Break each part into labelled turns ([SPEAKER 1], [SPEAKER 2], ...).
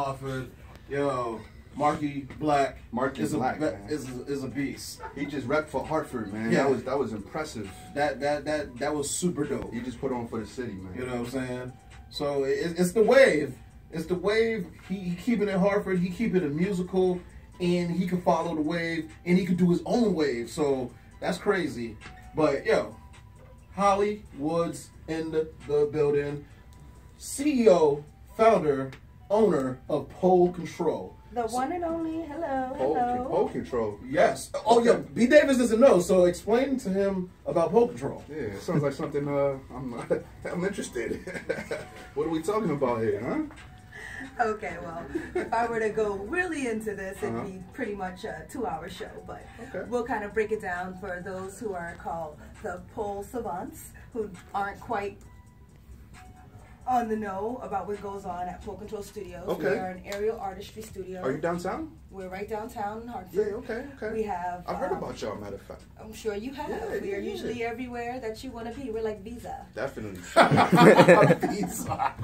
[SPEAKER 1] Hartford. Yo, Marky Black.
[SPEAKER 2] Marky Black
[SPEAKER 1] is a beast.
[SPEAKER 2] He just repped for Hartford, man.
[SPEAKER 1] Yeah.
[SPEAKER 2] That was impressive.
[SPEAKER 1] That was super dope.
[SPEAKER 2] He just put on for the city, man.
[SPEAKER 1] You know what I'm saying? So it's the wave. It's the wave. He keeping it Hartford. He keeping it musical, and he can follow the wave, and he can do his own wave. So that's crazy. But yo, Holly Woods in the building. CEO, founder, owner of Pole Control.
[SPEAKER 3] The one and only. Hello.
[SPEAKER 2] Pole Control.
[SPEAKER 1] Yes. Oh yeah. B. Davis doesn't know, so explain to him about Pole Control.
[SPEAKER 2] Yeah, it sounds like something I'm interested. What are we talking about here, huh?
[SPEAKER 3] Okay, well, if I were to go really into this, it'd be pretty much a 2-hour show, but we'll kind of break it down for those who are called the pole savants, who aren't quite on the know about what goes on at Pole Control Studios.
[SPEAKER 2] Okay.
[SPEAKER 3] We are an aerial artistry studio.
[SPEAKER 2] Are you downtown?
[SPEAKER 3] We're right downtown in Hartford.
[SPEAKER 2] Yeah, okay.
[SPEAKER 3] We have...
[SPEAKER 2] I've heard about y'all, matter of fact.
[SPEAKER 3] I'm sure you have.
[SPEAKER 2] Yeah,
[SPEAKER 3] we are usually everywhere that you want to be. We're like Visa.
[SPEAKER 2] Definitely.
[SPEAKER 1] Visa.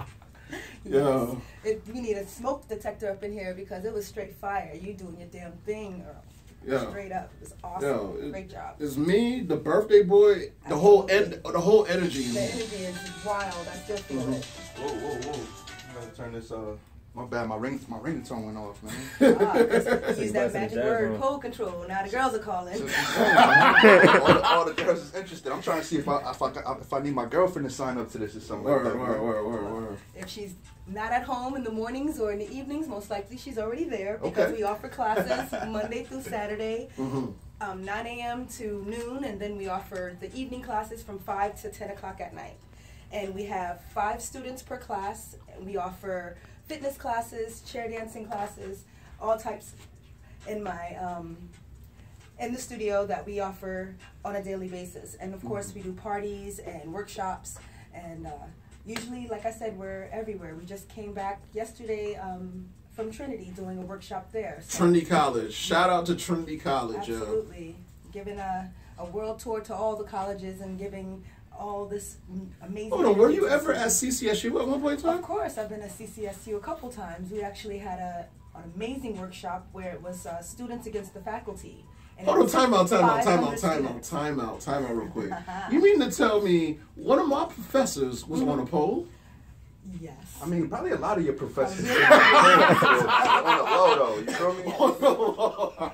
[SPEAKER 3] Yes. We need a smoke detector up in here because it was straight fire. You doing your damn thing, girl.
[SPEAKER 1] Yeah.
[SPEAKER 3] Straight up. It was awesome. Great job.
[SPEAKER 1] It's me, the birthday boy, the whole energy.
[SPEAKER 3] The energy is wild. I still feel it.
[SPEAKER 2] Whoa. I'm gonna turn this my bad, my ringtone went off, man.
[SPEAKER 3] Use that magic word, pole control. Now the girls are calling.
[SPEAKER 2] all the girls is interested. I'm trying to see if I need my girlfriend to sign up to this or something.
[SPEAKER 1] Word.
[SPEAKER 3] If she's not at home in the mornings or in the evenings, most likely she's already there because we offer classes Monday through Saturday, 9 a.m. to noon, and then we offer the evening classes from 5 to 10 o'clock at night. And we have 5 students per class, and we offer fitness classes, chair dancing classes, all types in my in the studio that we offer on a daily basis. And of course we do parties and workshops, and usually, like I said, we're everywhere. We just came back yesterday from Trinity doing a workshop there. So
[SPEAKER 1] Trinity College. Shout out to Trinity College.
[SPEAKER 3] Absolutely. Giving a world tour to all the colleges and giving all this amazing...
[SPEAKER 1] Hold on, were you ever at CCSU at one point in time?
[SPEAKER 3] Of course, I've been at CCSU a couple times. We actually had an amazing workshop where it was students against the faculty. And
[SPEAKER 1] hold on, time out real quick. You mean to tell me one of my professors was on a pole?
[SPEAKER 3] Yes.
[SPEAKER 2] I mean, probably a lot of your professors on the low, though. You feel me? On the low.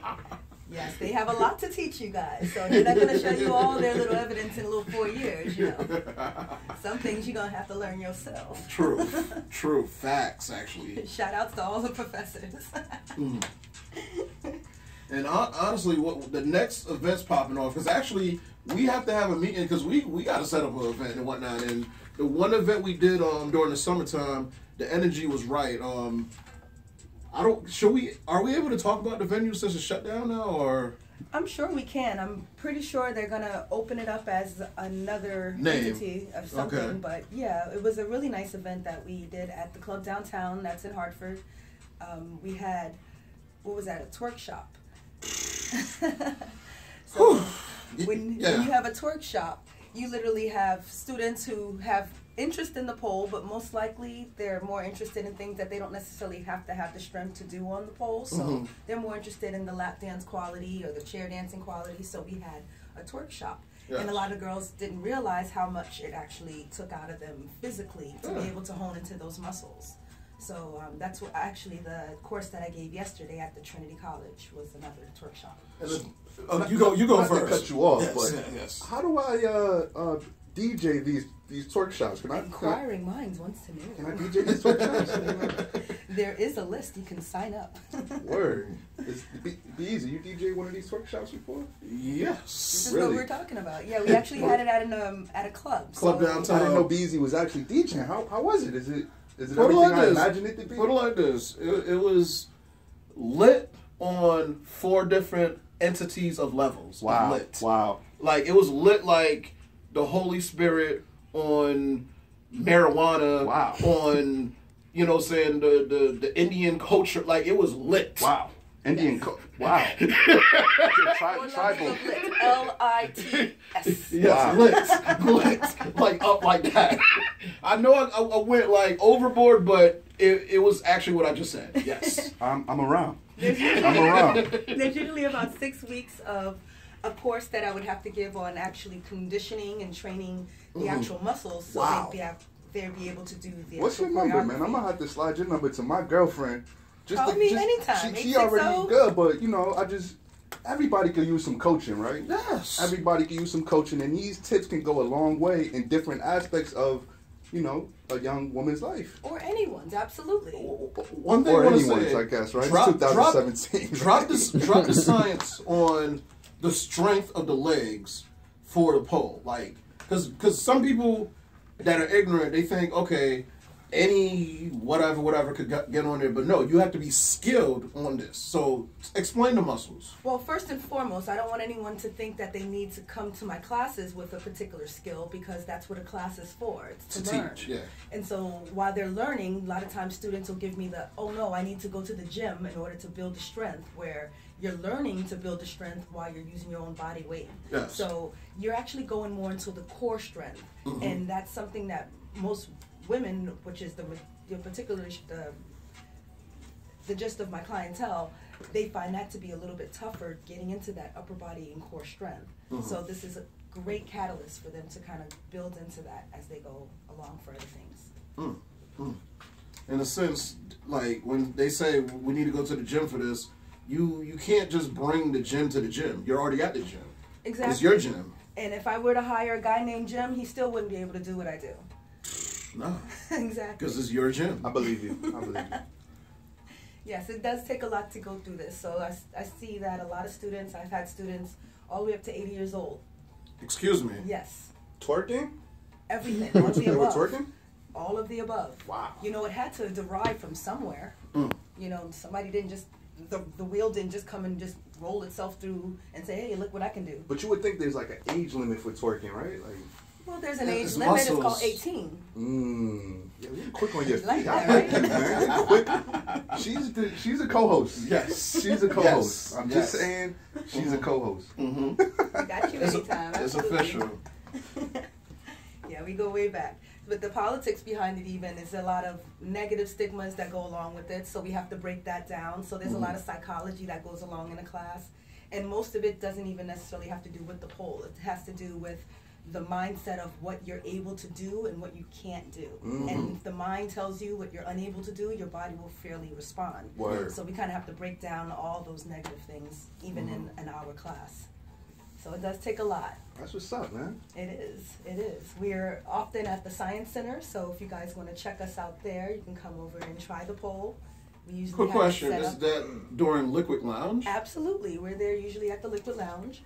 [SPEAKER 3] Yes, they have a lot to teach you guys, so they're not going to show you all their little evidence in a little 4 years, you know. Some things you're going to have to learn yourself.
[SPEAKER 1] True. Facts, actually.
[SPEAKER 3] Shout outs to all the professors.
[SPEAKER 1] And honestly, what the next event's popping off, because actually we have to have a meeting, because we got to set up an event and whatnot. And the one event we did during the summertime, the energy was right. Are we able to talk about the venue since it's shut down now, or?
[SPEAKER 3] I'm sure we can. I'm pretty sure they're gonna open it up as another entity or something. Okay. But yeah, it was a really nice event that we did at the club downtown. That's in Hartford. We had, what was that? A twerk shop. So when you have a twerk shop, you literally have students who have interest in the pole, but most likely they're more interested in things that they don't necessarily have to have the strength to do on the pole. So they're more interested in the lap dance quality or the chair dancing quality. So we had a twerk shop. Yes. And a lot of girls didn't realize how much it actually took out of them physically to be able to hone into those muscles. So that's what actually the course that I gave yesterday at the Trinity College was another twerk shop.
[SPEAKER 1] You go first.
[SPEAKER 2] To cut you off,
[SPEAKER 1] yes.
[SPEAKER 2] How do I DJ these twerk shops?
[SPEAKER 3] Inquiring minds wants to know.
[SPEAKER 2] Can I DJ these twerk shops?
[SPEAKER 3] There is a list. You can sign up.
[SPEAKER 2] Word. Be easy. You DJ one of these twerk shops before?
[SPEAKER 1] Yes.
[SPEAKER 3] This is what we're talking about. Yeah, we actually had it at a club.
[SPEAKER 1] Club downtown.
[SPEAKER 2] I didn't know Beezy was actually DJing. How was it? Is it everything I imagined it to be?
[SPEAKER 1] Put it like this. It was lit on 4 different entities of levels.
[SPEAKER 2] Wow.
[SPEAKER 1] Lit.
[SPEAKER 2] Wow.
[SPEAKER 1] Like, it was lit like the Holy Spirit on marijuana.
[SPEAKER 2] Wow.
[SPEAKER 1] On, you know what I'm saying, the Indian culture. Like, it was lit.
[SPEAKER 2] Wow. Indian culture. Wow. Tribal.
[SPEAKER 3] L-I-T-S.
[SPEAKER 1] Yes, lit. Like, up like that. I know I went, like, overboard, but It was actually what I just said. Yes.
[SPEAKER 2] I'm around. I'm around.
[SPEAKER 3] There's usually about 6 weeks of a course that I would have to give on actually conditioning and training the actual muscles, so
[SPEAKER 2] Wow.
[SPEAKER 3] they'd be able to do the.
[SPEAKER 2] What's your number, man? I'm gonna have to slide your number to my girlfriend.
[SPEAKER 3] Call me anytime.
[SPEAKER 2] She already good, but you know, everybody can use some coaching, right?
[SPEAKER 1] Yes.
[SPEAKER 2] Everybody can use some coaching, and these tips can go a long way in different aspects of, you know, a young woman's life.
[SPEAKER 3] Or anyone's, absolutely.
[SPEAKER 1] One thing
[SPEAKER 2] Or
[SPEAKER 1] I want to
[SPEAKER 2] anyone's,
[SPEAKER 1] say,
[SPEAKER 2] I guess, right?
[SPEAKER 1] Drop,
[SPEAKER 2] It's 2017.
[SPEAKER 1] Drop the science on the strength of the legs for the pole, like, because some people that are ignorant, they think, okay, any whatever could get on there, but no, you have to be skilled on this. So explain the muscles.
[SPEAKER 3] Well, first and foremost, I don't want anyone to think that they need to come to my classes with a particular skill, because that's what a class is for. It's to learn.
[SPEAKER 1] Teach, yeah.
[SPEAKER 3] And so while they're learning, a lot of times students will give me the, oh no, I need to go to the gym in order to build the strength, where you're learning to build the strength while you're using your own body weight.
[SPEAKER 1] Yes.
[SPEAKER 3] So you're actually going more into the core strength.
[SPEAKER 1] Mm-hmm.
[SPEAKER 3] And that's something that most women, which is particularly the gist of my clientele, they find that to be a little bit tougher getting into that upper body and core strength.
[SPEAKER 1] Mm-hmm.
[SPEAKER 3] So this is a great catalyst for them to kind of build into that as they go along for other things.
[SPEAKER 1] In a sense, like when they say we need to go to the gym for this, you can't just bring the gym to the gym. You're already at the gym.
[SPEAKER 3] Exactly.
[SPEAKER 1] It's your gym.
[SPEAKER 3] And if I were to hire a guy named Jim, he still wouldn't be able to do what I do.
[SPEAKER 1] No.
[SPEAKER 3] Exactly.
[SPEAKER 1] Because it's your gym.
[SPEAKER 2] I believe you. I believe you.
[SPEAKER 3] Yes, it does take a lot to go through this. So I see that a lot of students, I've had students all the way up to 80 years old.
[SPEAKER 1] Excuse me.
[SPEAKER 3] Yes.
[SPEAKER 2] Twerking?
[SPEAKER 3] Everything.
[SPEAKER 2] You
[SPEAKER 3] All
[SPEAKER 2] went
[SPEAKER 3] of
[SPEAKER 2] to
[SPEAKER 3] the
[SPEAKER 2] play with
[SPEAKER 3] above.
[SPEAKER 2] twerking?
[SPEAKER 3] All of the above.
[SPEAKER 2] Wow.
[SPEAKER 3] You know, it had to derive from somewhere.
[SPEAKER 1] Mm.
[SPEAKER 3] You know, somebody didn't just, the wheel didn't just come and just roll itself through and say, hey, look what I can do.
[SPEAKER 2] But you would think there's like an age limit for twerking, right? Like,
[SPEAKER 3] Well, there's an
[SPEAKER 1] Yeah,
[SPEAKER 3] age
[SPEAKER 1] it's
[SPEAKER 3] limit. It's
[SPEAKER 1] muscles.
[SPEAKER 3] called 18.
[SPEAKER 2] yeah, you're quick on your feet.
[SPEAKER 3] Like
[SPEAKER 2] I
[SPEAKER 3] that,
[SPEAKER 2] like
[SPEAKER 3] right?
[SPEAKER 2] you, man. You're quick. She's a co-host.
[SPEAKER 1] Yes.
[SPEAKER 2] She's a co-host.
[SPEAKER 1] Yes.
[SPEAKER 2] I'm
[SPEAKER 1] Yes.
[SPEAKER 2] just saying, she's a co-host.
[SPEAKER 1] Mm-hmm.
[SPEAKER 3] I got you anytime.
[SPEAKER 1] It's
[SPEAKER 3] absolutely.
[SPEAKER 1] official.
[SPEAKER 3] Yeah, we go way back. But the politics behind it even is a lot of negative stigmas that go along with it, so we have to break that down. So there's a lot of psychology that goes along in a class, and most of it doesn't even necessarily have to do with the pole. It has to do with the mindset of what you're able to do and what you can't do. And if the mind tells you what you're unable to do, your body will fairly respond.
[SPEAKER 2] Word.
[SPEAKER 3] So we kind of have to break down all those negative things, even in an hour class. So it does take a lot.
[SPEAKER 2] That's what's up, man.
[SPEAKER 3] It is. It is. We're often at the Science Center, so if you guys want to check us out there, you can come over and try the pole. We usually
[SPEAKER 1] Quick
[SPEAKER 3] have it
[SPEAKER 1] question:
[SPEAKER 3] set
[SPEAKER 1] is
[SPEAKER 3] up.
[SPEAKER 1] that during Liquid Lounge?
[SPEAKER 3] Absolutely. We're there usually at the Liquid Lounge.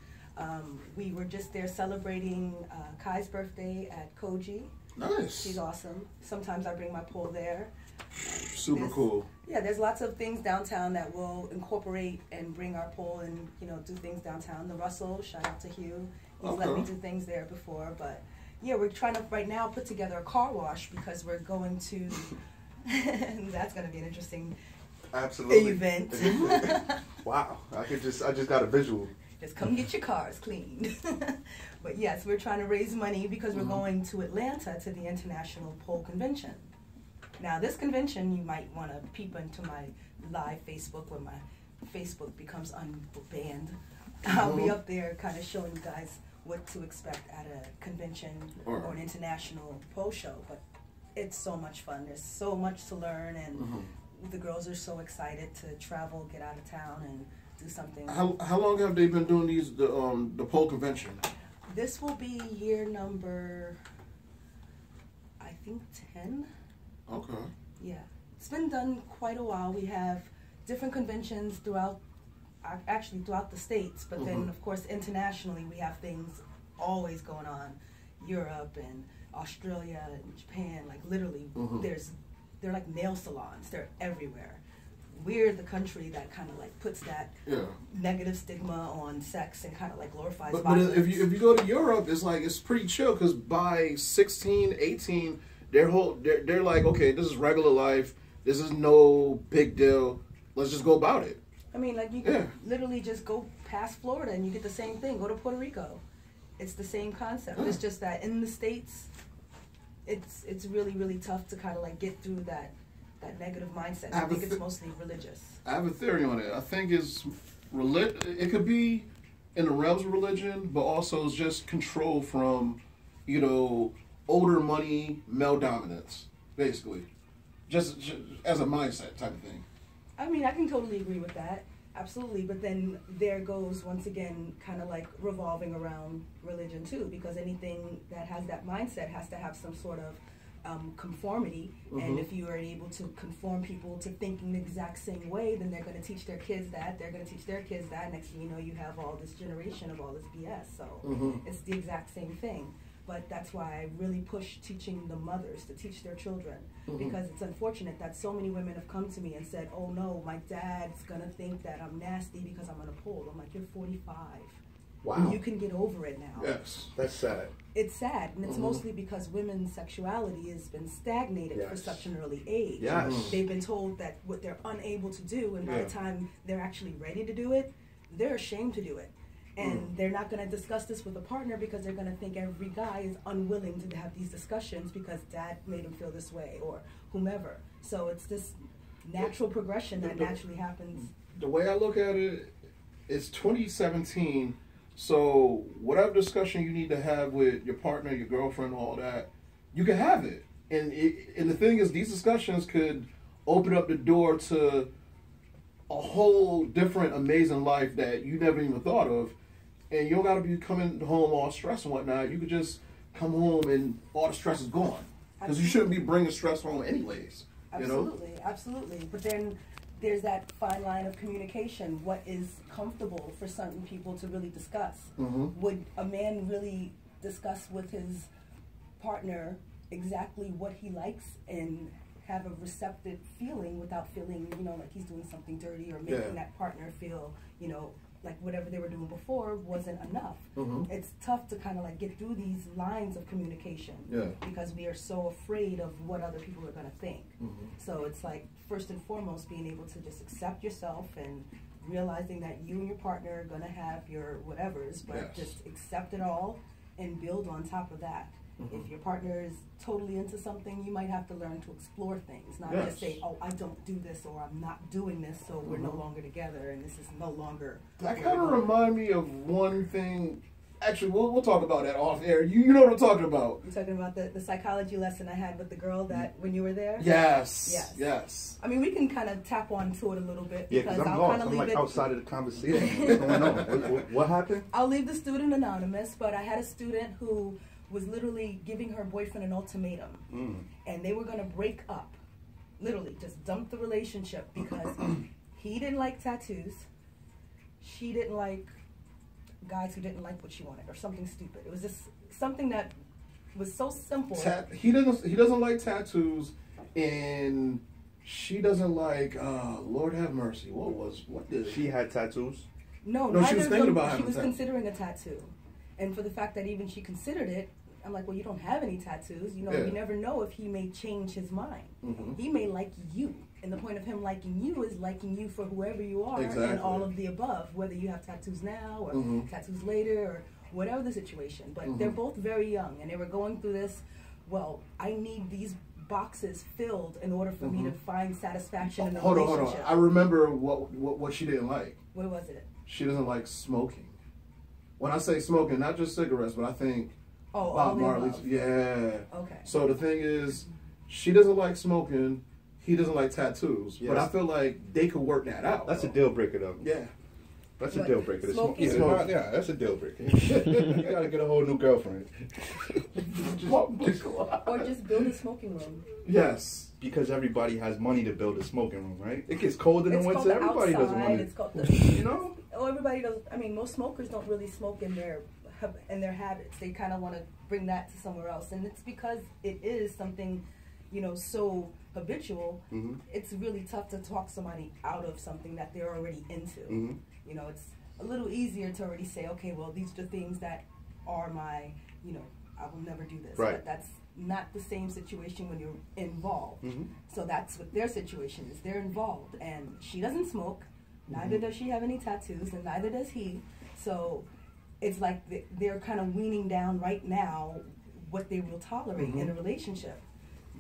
[SPEAKER 3] We were just there celebrating Kai's birthday at Koji.
[SPEAKER 1] Nice.
[SPEAKER 3] She's awesome. Sometimes I bring my pole there.
[SPEAKER 1] Super cool.
[SPEAKER 3] Yeah, there's lots of things downtown that we'll incorporate and bring our pole and, you know, do things downtown. The Russell, shout out to Hugh. He's let me do things there before. But, yeah, we're trying to right now put together a car wash because we're going to, that's going to be an interesting
[SPEAKER 2] Absolutely.
[SPEAKER 3] event.
[SPEAKER 2] Wow. I just got a visual.
[SPEAKER 3] Just come get your cars cleaned. But, yes, we're trying to raise money because we're going to Atlanta to the International Pole Convention. Now, this convention, you might want to peep into my live Facebook when my Facebook becomes unbanned. I'll be up there kind of showing you guys what to expect at a convention or an international pole show. But it's so much fun. There's so much to learn, and the girls are so excited to travel, get out of town, and do something.
[SPEAKER 1] How long have they been doing the pole convention?
[SPEAKER 3] This will be year number, I think, 10.
[SPEAKER 1] Okay.
[SPEAKER 3] Yeah, it's been done quite a while. We have different conventions throughout the states, but then of course internationally we have things always going on. Europe and Australia and Japan, like literally they're like nail salons. They're everywhere. We're the country that kind of like puts that negative stigma on sex and kind of like glorifies violence.
[SPEAKER 1] But if you go to Europe, it's pretty chill because by 16, 18, they're like, okay, this is regular life. This is no big deal. Let's just go about it.
[SPEAKER 3] I mean, like you can literally just go past Florida and you get the same thing. Go to Puerto Rico. It's the same concept. It's just that in the States, it's really, really tough to kind of like get through that that negative mindset. I think it's mostly religious.
[SPEAKER 1] I have a theory on it. I think it could be in the realms of religion, but also it's just control from, older money, male dominance, basically. Just as a mindset type of thing.
[SPEAKER 3] I mean, I can totally agree with that. Absolutely. But then there goes, once again, kind of like revolving around religion too, because anything that has that mindset has to have some sort of conformity. And if you are able to conform people to thinking the exact same way, then they're going to teach their kids that. They're going to teach their kids that. Next thing you know, you have all this generation of all this BS. So it's the exact same thing. But that's why I really push teaching the mothers to teach their children, because it's unfortunate that so many women have come to me and said, oh no, my dad's going to think that I'm nasty because I'm on a pole. I'm like, you're 45.
[SPEAKER 2] Wow.
[SPEAKER 3] You can get over it now.
[SPEAKER 2] Yes, that's sad.
[SPEAKER 3] It's sad, and it's mostly because women's sexuality has been stagnated for such an early age.
[SPEAKER 2] Yes.
[SPEAKER 3] They've been told that what they're unable to do, and by the time they're actually ready to do it, they're ashamed to do it. And they're not going to discuss this with a partner because they're going to think every guy is unwilling to have these discussions because dad made him feel this way or whomever. So it's this natural progression that naturally happens.
[SPEAKER 1] The way I look at it, it's 2017, so whatever discussion you need to have with your partner, your girlfriend, all that, you can have it. And the thing is, these discussions could open up the door to a whole different amazing life that you never even thought of. And you don't got to be coming home all stressed and whatnot. You could just come home and all the stress is gone. Because you shouldn't be bringing stress home anyways.
[SPEAKER 3] Absolutely, absolutely. But then there's that fine line of communication. What is comfortable for certain people to really discuss? Would a man really discuss with his partner exactly what he likes and have a receptive feeling without feeling, like he's doing something dirty or making that partner feel, like whatever they were doing before wasn't enough. It's tough to kind of like get through these lines of communication because we are so afraid of what other people are going to think. So it's like, first and foremost, being able to just accept yourself and realizing that you and your partner are going to have your whatevers, but just accept it all and build on top of that. If your partner is totally into something, you might have to learn to explore things, not just say, oh, I don't do this, or I'm not doing this, so we're no longer together, and this is no longer...
[SPEAKER 1] That kind of remind me of one thing. Actually, we'll talk about that off air. You know what I'm talking about.
[SPEAKER 3] You're talking about the psychology lesson I had with the girl that when you were there?
[SPEAKER 1] Yes.
[SPEAKER 3] I mean, we can kind of tap on to it a little bit.
[SPEAKER 2] Yeah, because I'm lost. I'm like outside of the conversation. What's going on? What happened?
[SPEAKER 3] I'll leave the student anonymous, but I had a student who was literally giving her boyfriend an ultimatum. And they were going to break up. Literally, just dump the relationship because he didn't like tattoos. She didn't like guys who didn't like what she wanted or something stupid. It was just something that was so simple.
[SPEAKER 1] He doesn't like tattoos, and she doesn't like, Lord have mercy. What did
[SPEAKER 2] she had tattoos?
[SPEAKER 3] No,
[SPEAKER 1] she was thinking about having
[SPEAKER 3] she was considering a tattoo. And for the fact that even she considered it, I'm like, well, you don't have any tattoos. You never know if he may change his mind. He may like you. And the point of him liking you is liking you for whoever you are and all of the above, whether you have tattoos now or tattoos later or whatever the situation. But they're both very young, and they were going through this, well, I need these boxes filled in order for me to find satisfaction in the relationship.
[SPEAKER 1] Hold on. I remember what she didn't like.
[SPEAKER 3] What was it?
[SPEAKER 1] She doesn't like smoking. When I say smoking, not just cigarettes, but I think Bob Marley's. Yeah.
[SPEAKER 3] Okay.
[SPEAKER 1] So the thing is, she doesn't like smoking. He doesn't like tattoos. Yes. But I feel like they could work that out.
[SPEAKER 2] That's a deal breaker, though.
[SPEAKER 1] Yeah.
[SPEAKER 2] That's a deal breaker.
[SPEAKER 4] Yeah, that's a deal breaker. You gotta get a whole new girlfriend.
[SPEAKER 3] Or just build a smoking room.
[SPEAKER 1] Yes.
[SPEAKER 2] Because everybody has money to build a smoking room, right? It gets cold in the winter. Everybody doesn't want it.
[SPEAKER 3] It's called everybody does. I mean, most smokers don't really smoke in their habits. They kind of want to bring that to somewhere else, and it's because it is something, so habitual. It's really tough to talk somebody out of something that they're already into. It's a little easier to already say, okay, well, these are things that are my, I will never do this.
[SPEAKER 2] Right.
[SPEAKER 3] But that's not the same situation when you're involved. So that's what their situation is. They're involved, and she doesn't smoke. Neither does she have any tattoos, and neither does he. So it's like they're kind of weaning down right now what they will tolerate in a relationship.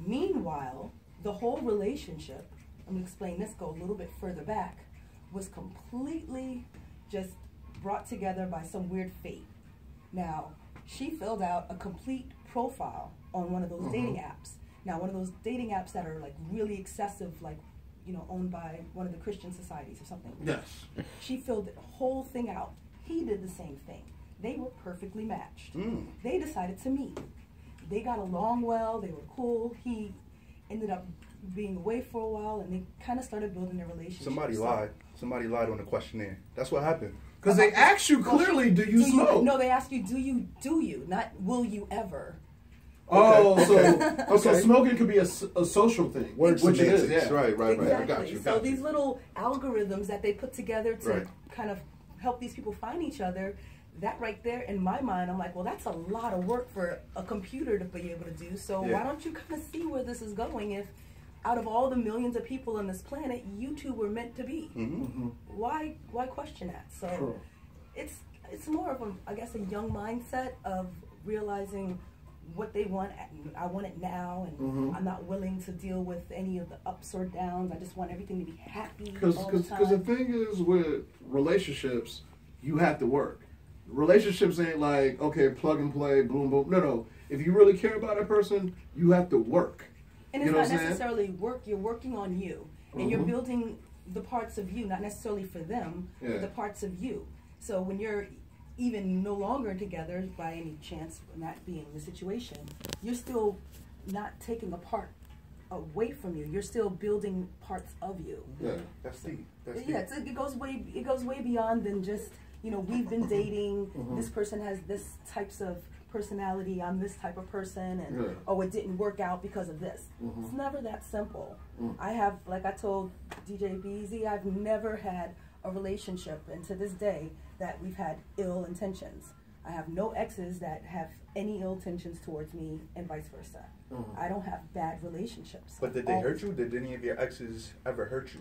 [SPEAKER 3] Meanwhile, the whole relationship, I'm going to explain this, go a little bit further back, was completely just brought together by some weird fate. Now, she filled out a complete profile on one of those dating apps. Now, one of those dating apps that are like really excessive, like, you know, owned by one of the Christian societies or something.
[SPEAKER 1] Yes.
[SPEAKER 3] She filled the whole thing out. He did the same thing. They were perfectly matched. They decided to meet. They got along well. They were cool. He ended up being away for a while, and they kind of started building their relationship.
[SPEAKER 2] Somebody lied. Somebody lied on the questionnaire. That's what happened.
[SPEAKER 1] Because they asked you clearly, do you smoke?
[SPEAKER 3] No, they asked you, do you, not will you ever.
[SPEAKER 1] Oh, so smoking could be a social thing.
[SPEAKER 2] Which
[SPEAKER 1] it is, yeah.
[SPEAKER 2] Right.
[SPEAKER 3] Exactly.
[SPEAKER 2] I got you.
[SPEAKER 3] So these little algorithms that they put together to kind of help these people find each other, that right there, in my mind, I'm like, well, that's a lot of work for a computer to be able to do. So why don't you kind of see where this is going? If out of all the millions of people on this planet, you two were meant to be. Why question that? So it's more of I guess a young mindset of realizing what they want. I want it now, and I'm not willing to deal with any of the ups or downs. I just want everything to be happy all the time.
[SPEAKER 1] Because the thing is, with relationships, you have to work. Relationships ain't like, okay, plug and play, boom, boom. No. If you really care about a person, you have to work.
[SPEAKER 3] And it's not necessarily work. You're working on you, and you're building the parts of you, not necessarily for them, but the parts of you. So when you're even no longer together by any chance, not being the situation, you're still not taking a part away from you. You're still building parts of you.
[SPEAKER 2] Yeah, that's deep.
[SPEAKER 3] It goes way beyond than just, you know, we've been dating. This person has this types of personality. I'm this type of person, and oh, it didn't work out because of this. It's never that simple. I have, like I told DJ BZ, I've never had a relationship, and to this day, that we've had ill intentions. I have no exes that have any ill intentions towards me, and vice versa. I don't have bad relationships.
[SPEAKER 2] But did they hurt you? Did any of your exes ever hurt you?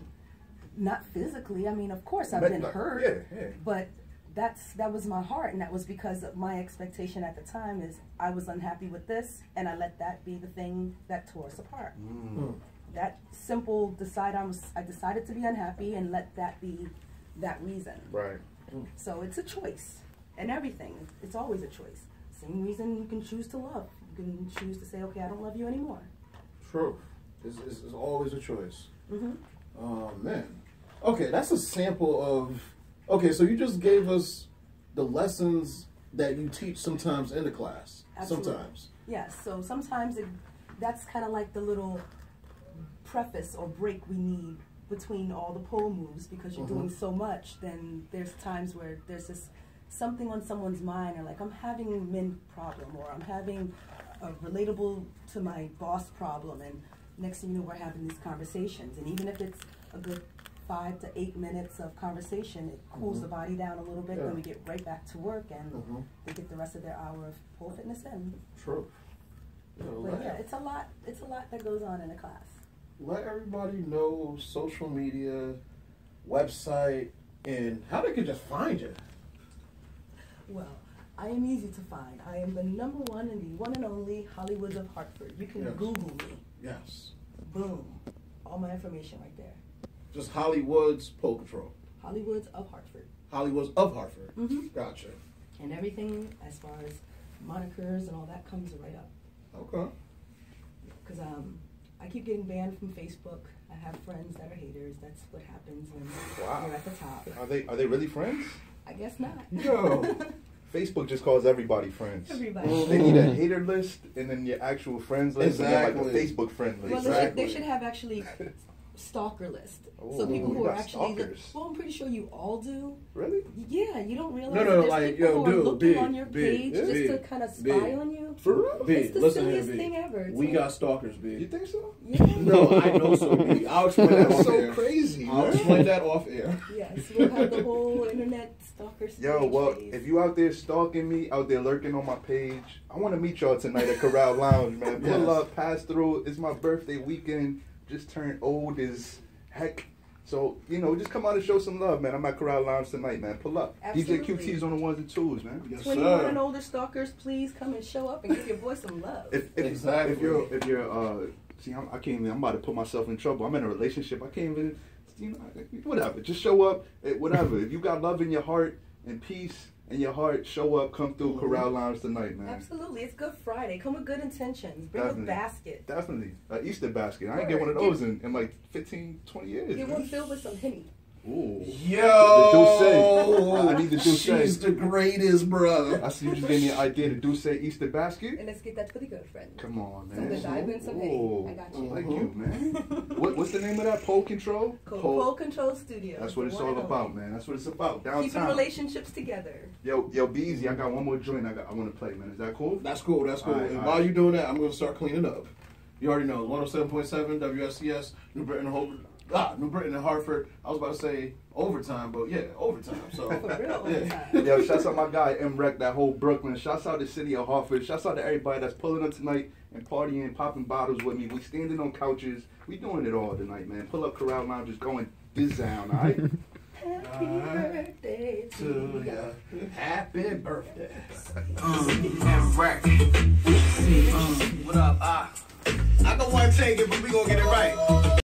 [SPEAKER 3] Not physically. I mean, of course I've been hurt, but that was my heart, and that was because of my expectation at the time is I was unhappy with this, and I let that be the thing that tore us apart. That simple I decided to be unhappy and let that be that reason.
[SPEAKER 2] Right.
[SPEAKER 3] So it's a choice, and everything. It's always a choice. Same reason you can choose to love. You can choose to say, okay, I don't love you anymore.
[SPEAKER 1] True. It's always a choice. Oh, man. Okay, that's a sample of... Okay, so you just gave us the lessons that you teach sometimes in the class.
[SPEAKER 3] Absolutely.
[SPEAKER 1] Sometimes.
[SPEAKER 3] Yes, so sometimes that's kind of like the little preface or break we need between all the pole moves, because you're doing so much. Then there's times where there's this something on someone's mind, or like I'm having a men problem, or I'm having a relatable to my boss problem, and next thing you know, we're having these conversations. And even if it's a good 5 to 8 minutes of conversation, it cools the body down a little bit, then we get right back to work, and they get the rest of their hour of pole fitness in.
[SPEAKER 1] True.
[SPEAKER 3] But yeah, it's a lot that goes on in a class.
[SPEAKER 1] Let everybody know social media, website, and how they can just find you.
[SPEAKER 3] Well, I am easy to find. I am the #1 and the one and only Hollywoods of Hartford. You can Google me.
[SPEAKER 1] Yes.
[SPEAKER 3] Boom. All my information right there.
[SPEAKER 1] Just Hollywoods Pole Control.
[SPEAKER 3] Hollywoods of Hartford.
[SPEAKER 1] Hollywoods of Hartford. Gotcha.
[SPEAKER 3] And everything as far as monikers and all that comes right up.
[SPEAKER 1] Okay.
[SPEAKER 3] Because I keep getting banned from Facebook. I have friends that are haters. That's what happens when you're at the top.
[SPEAKER 2] Are they really friends?
[SPEAKER 3] I guess not.
[SPEAKER 2] No. Facebook just calls everybody friends.
[SPEAKER 3] Everybody.
[SPEAKER 2] They need a hater list and then your actual friends list, and then like a Facebook friend list.
[SPEAKER 3] Well, they should have actually stalker list.
[SPEAKER 2] Ooh,
[SPEAKER 3] so people who are actually
[SPEAKER 2] stalkers.
[SPEAKER 3] Well, I'm pretty sure you all do.
[SPEAKER 2] Really?
[SPEAKER 3] Yeah, you don't realize
[SPEAKER 1] No,
[SPEAKER 3] that there's
[SPEAKER 1] like,
[SPEAKER 3] people who are looking on your
[SPEAKER 1] B,
[SPEAKER 3] page just to kind of spy on you.
[SPEAKER 1] For real? B,
[SPEAKER 3] It's the
[SPEAKER 1] listen
[SPEAKER 3] silliest
[SPEAKER 1] here, B.
[SPEAKER 3] thing ever.
[SPEAKER 1] We got stalkers, B.
[SPEAKER 2] You think so?
[SPEAKER 3] Yeah.
[SPEAKER 1] No, I know so, B. I'll explain that
[SPEAKER 2] That's
[SPEAKER 1] off
[SPEAKER 2] so
[SPEAKER 1] air.
[SPEAKER 2] crazy,
[SPEAKER 1] I'll
[SPEAKER 2] man.
[SPEAKER 1] explain that off air.
[SPEAKER 3] Yes, we'll have the whole internet stalker stage.
[SPEAKER 2] Yo, well,
[SPEAKER 3] phase.
[SPEAKER 2] if you out there stalking me, out there lurking on my page, I want to meet y'all tonight at Corral Lounge, man. Pull up, pass through. It's my birthday weekend. Just turned old as heck. So, you know, just come out and show some love, man. I'm at Corral Lounge tonight, man. Pull up.
[SPEAKER 3] Absolutely.
[SPEAKER 2] DJ QT's on the ones and twos, man.
[SPEAKER 1] Yes,
[SPEAKER 3] 21
[SPEAKER 1] sir.
[SPEAKER 3] and older stalkers, please come and show up and give your boy some love.
[SPEAKER 1] Exactly.
[SPEAKER 2] If you're See, I can't even. I'm about to put myself in trouble. I'm in a relationship. I can't even. You know, whatever. Just show up. Whatever. If you got love in your heart and peace in your heart, show up. Come through Corral Lounge tonight, man.
[SPEAKER 3] Absolutely. It's Good Friday. Come with good intentions. Bring a basket.
[SPEAKER 2] Definitely. Easter basket. I ain't get one of those in like 15, 20 years.
[SPEAKER 3] Get one filled with some Henny.
[SPEAKER 2] Ooh.
[SPEAKER 1] Yo,
[SPEAKER 2] I need the Douce.
[SPEAKER 1] She's the greatest, bro.
[SPEAKER 2] I see you just gave me an idea. The Douce Easter basket.
[SPEAKER 3] And let's get that for the girlfriend.
[SPEAKER 2] Come on, man.
[SPEAKER 3] Some good dive and some Henny. I got you.
[SPEAKER 2] Thank you, man. What's the name of that? Pole Control?
[SPEAKER 3] Pole Control Studio.
[SPEAKER 2] That's what it's all about, man. That's what it's about. Downtown.
[SPEAKER 3] Keeping relationships together.
[SPEAKER 2] Yo, be easy. I got one more joint I want to play, man. Is that cool?
[SPEAKER 1] That's cool. That's cool. And while you're doing that, I'm going to start cleaning up. You already know. 107.7 WFCS, New Britain and Hartford. I was about to say overtime, but yeah, overtime. So
[SPEAKER 3] For real overtime.
[SPEAKER 2] Yo, shouts out my guy M-Rec, that whole Brooklyn. Shouts out the city of Hartford. Shouts out to everybody that's pulling up tonight and partying, popping bottles with me. We standing on couches. We doing it all tonight, man. Pull up Corral Lounge, just going this down, all right?
[SPEAKER 3] Happy birthday to you.
[SPEAKER 1] Happy birthday.
[SPEAKER 5] M-Rec. What up? I don't want to take it, but we gonna get it right.